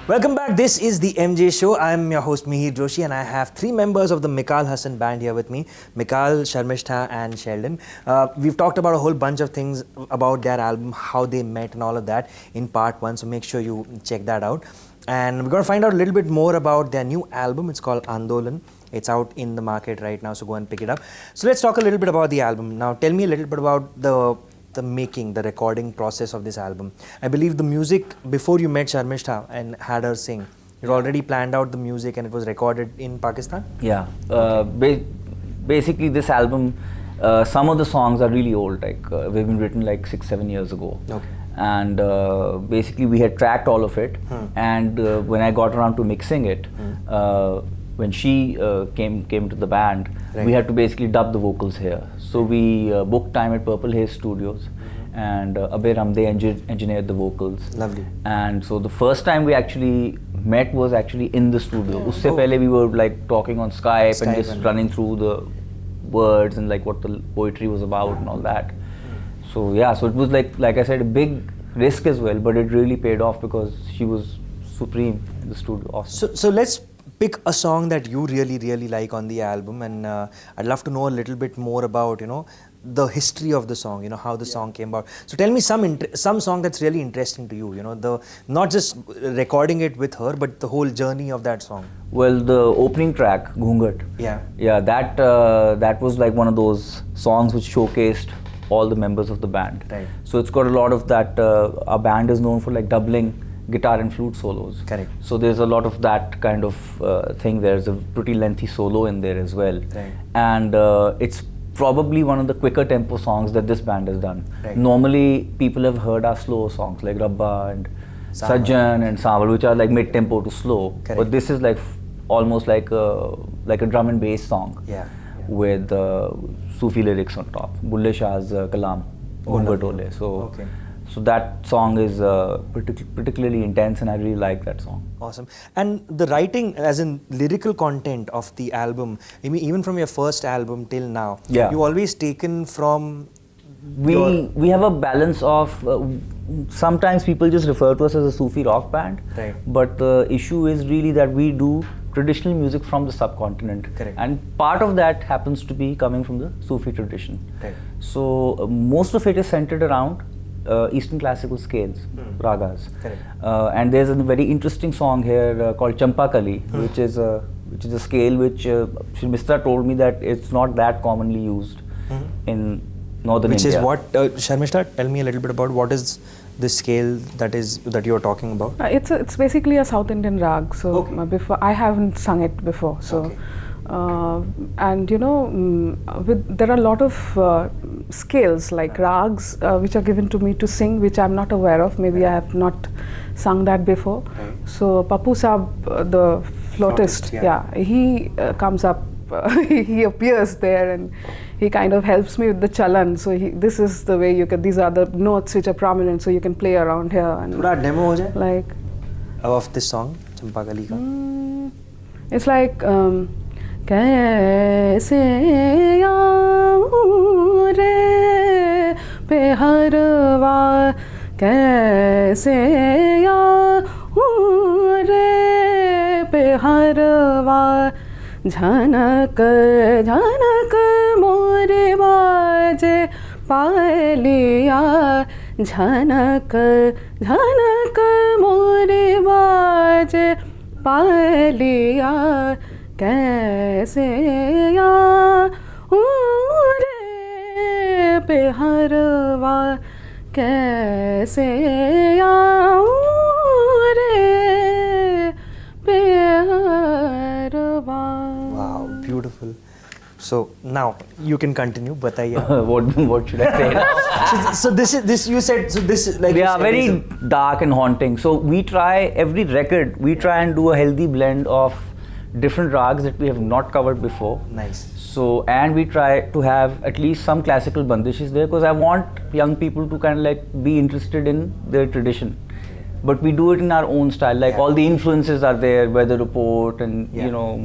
Welcome back. This is the MJ Show. I'm your host Mihir Joshi and I have three members of the Mekaal Hasan Band here with me. Mekaal, Sharmistha and Sheldon. We've talked about a whole bunch of things about their album, how they met and all of that in part 1. So make sure you check that out. And we're going to find out a little bit more about their new album. It's called Andolan. It's out in the market right now, so go and pick it up. So let's talk a little bit about the album. Now tell me a little bit about the recording process of this album. I believe the music, before you met Sharmistha and had her sing, you already planned out the music and it was recorded in Pakistan? Yeah. Basically this album, some of the songs are really old, they've been written like 6-7 years ago. Okay. And basically we had tracked all of it, and when I got around to mixing it, when she came to the band, we had to basically dub the vocals here. So we booked time at Purple Haze Studios, and Abhay Ramde engineered the vocals. Lovely. And so the first time we actually met was actually in the studio. Usse pehle we were like talking on Skype and just running through the words and like what the poetry was about and all that. So yeah, so it was like I said, a big risk as well, but it really paid off because she was supreme in the studio. Awesome. So let's pick a song that you really like on the album, and I'd love to know a little bit more about the history of the song, how the song came about. So tell me some song that's really interesting to you, the not just recording it with her, but the whole journey of that song. Well, the opening track, Ghungat. Yeah, that was like one of those songs which showcased all the members of the band. Right. So it's got a lot of that. Our band is known for like doubling guitar and flute solos. Correct. So there's a lot of that kind of thing. There's a pretty lengthy solo in there as well. Right. And it's probably one of the quicker tempo songs that this band has done. Right. Normally people have heard our slow songs like Rabba and Sajjan and Saval, which are like mid tempo to slow. Correct. But this is like almost like a drum and bass song. Yeah. With Sufi lyrics on top. Bulle Shah's Kalam, Ghungat Ole. So that song is particularly intense, and I really like that song. Awesome. And the writing, as in lyrical content of the album, I mean, even from your first album till now, you always taken from... We have a balance of... sometimes people just refer to us as a Sufi rock band. Right. But the issue is really that we do traditional music from the subcontinent. Correct. And part of that happens to be coming from the Sufi tradition. Right. So most of it is centered around Eastern classical scales, ragas. Correct. And there's a very interesting song here called Champakali, which is a scale which Sharmistha told me that it's not that commonly used in northern India. Which is what, Sharmistha, tell me a little bit about what is the scale that you're talking about. It's basically a South Indian rag. So before I haven't sung it before. So. And there are a lot of scales like rags which are given to me to sing, which I'm not aware of. Maybe I have not sung that before. So Papu Saab, the flautist, he comes up, he appears there, and he kind of helps me with the chalan. So this is the way you can. These are the notes which are prominent, so you can play around here. And Thoda demo ho jaye? Like of this song, Champakali ka. It's like. कैसे आऊं रे पेहरवा कैसे आऊं रे पेहरवा झनक झनक मोरे बाजे पालिया झनक झनक मोरे बाजे पालिया कैसे आऊं रे पेहरवा कैसे आऊं रे पेहरवा. Wow, beautiful. So now you can continue. Bataiye. What should I say now? So this you said, so this is like... Yeah, very dark and haunting. So we try, every record, we try and do a healthy blend of different rags that we have not covered before. Nice. So, and we try to have at least some classical bandishes there, because I want young people to kind of like be interested in their tradition. But we do it in our own style, like all the influences are there, Weather Report and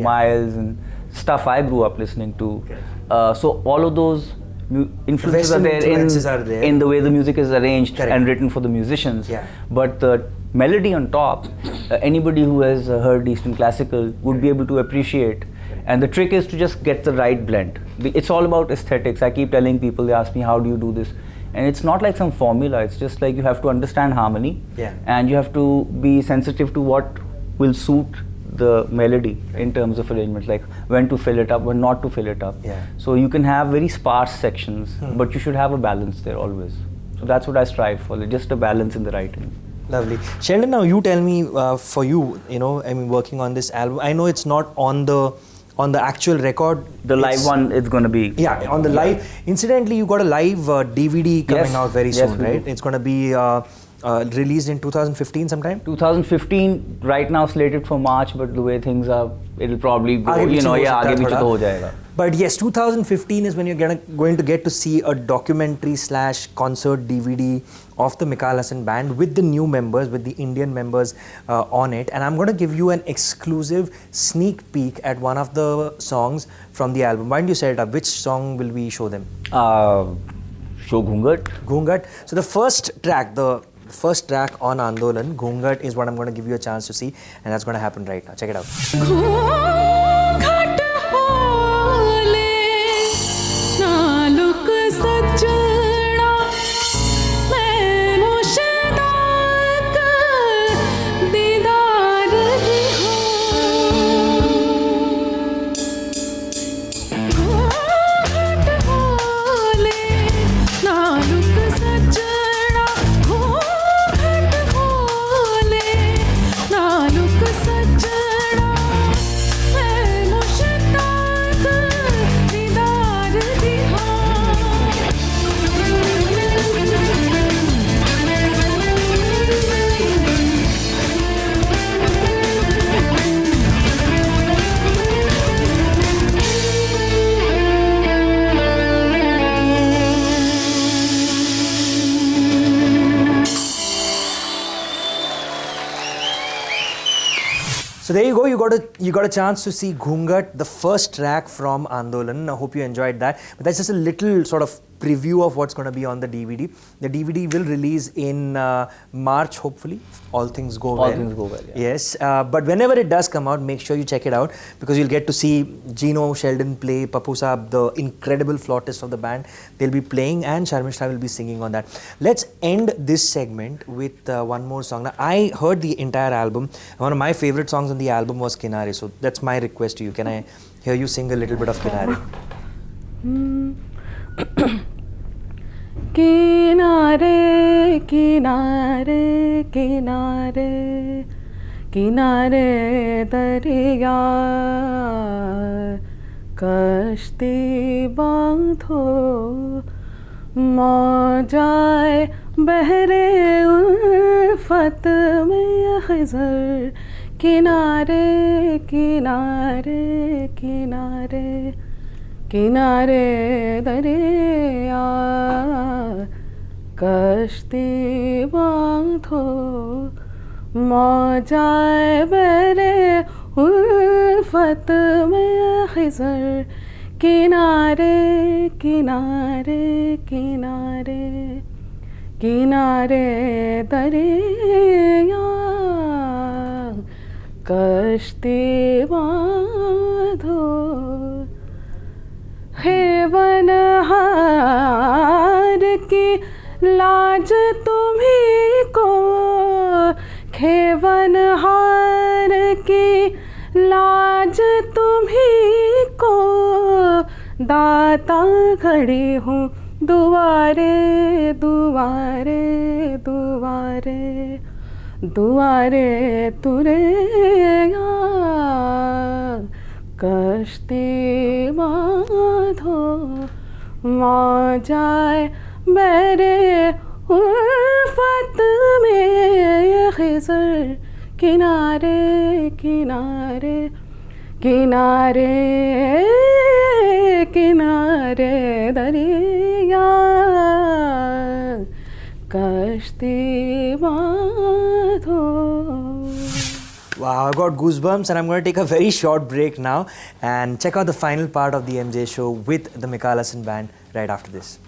Miles and stuff I grew up listening to. So all of those influences Western are there, influences are there. in the way the music is arranged Correct. and written for the musicians. Yeah. But the melody on top, anybody who has heard Eastern classical would be able to appreciate. And the trick is to just get the right blend. It's all about aesthetics. I keep telling people, they ask me, how do you do this? And it's not like some formula. It's just like you have to understand harmony. Yeah. And you have to be sensitive to what will suit the melody in terms of arrangements, like when to fill it up, when not to fill it up. Yeah. So you can have very sparse sections, but you should have a balance there always. So that's what I strive for, just a balance in the writing. Lovely. Sheldon, now you tell me, for you, I mean, working on this album, I know it's not on the actual record. The live one, it's going to be. Yeah, on the live. Incidentally, you got a live DVD coming Yes. out very Yes, soon, we right? do. It's going to be released in 2015 sometime? 2015 right now slated for March, but the way things are, it'll probably go, आगे पीछे हो सकता है आगे पीछे थोड़ा. तो हो जाएगा. But yes, 2015 is when you're going to get to see a documentary / concert DVD of the Mekaal Hasan Band with the new members, with the Indian members on it. And I'm going to give you an exclusive sneak peek at one of the songs from the album. Why don't you set it up? Which song will we show them? Show Ghungat. Ghungat. So the first track on Andolan, Ghungat, is what I'm going to give you a chance to see, and that's going to happen right now. Check it out. घूंघट होले नालुक सजना मैं मुश्ताक दीदार की हूँ घूंघट होले नालुक सजना घूंघट होले नालुक सजना मैं मुश्ताक दीदार दी So there you go. You got a chance to see Ghungat, the first track from Andolan. I hope you enjoyed that. But that's just a little sort of preview of what's going to be on the DVD. The DVD will release in March, hopefully. All things go well. All things go well, yeah. Yes. But whenever it does come out, make sure you check it out, because you'll get to see Gino Sheldon play, Papu Saab, the incredible flautist of the band. They'll be playing, and Sharmistha will be singing on that. Let's end this segment with one more song. Now, I heard the entire album. One of my favorite songs on the album was Kinare. So that's my request to you. Can I hear you sing a little bit of Kinare? किनारे किनारे किनारे किनारे दरिया कश्ती बांधो मौजाए बहरे उल्फत में खिज़र किनारे किनारे किनारे किनारे दरिया कश्ती बांधो मौजाए बहरे उल्फत में खिज़र किनारे किनारे किनारे किनारे दरिया कश्ती बांधो हेवन हार की लाज तुम्ही को खेवन हार की लाज तुम्ही को दाता खड़ी हूँ दुआरे दुआरे दुआरे दुआरे तुरे कश्ती बांधो मौजाए मेरे उल्फत में खिज़र किनारे किनारे किनारे किनारे दरिया कश्ती बांधो. Wow, I got goosebumps, and I'm going to take a very short break now and check out the final part of the MJ show with the Mekaal Hasan Band right after this.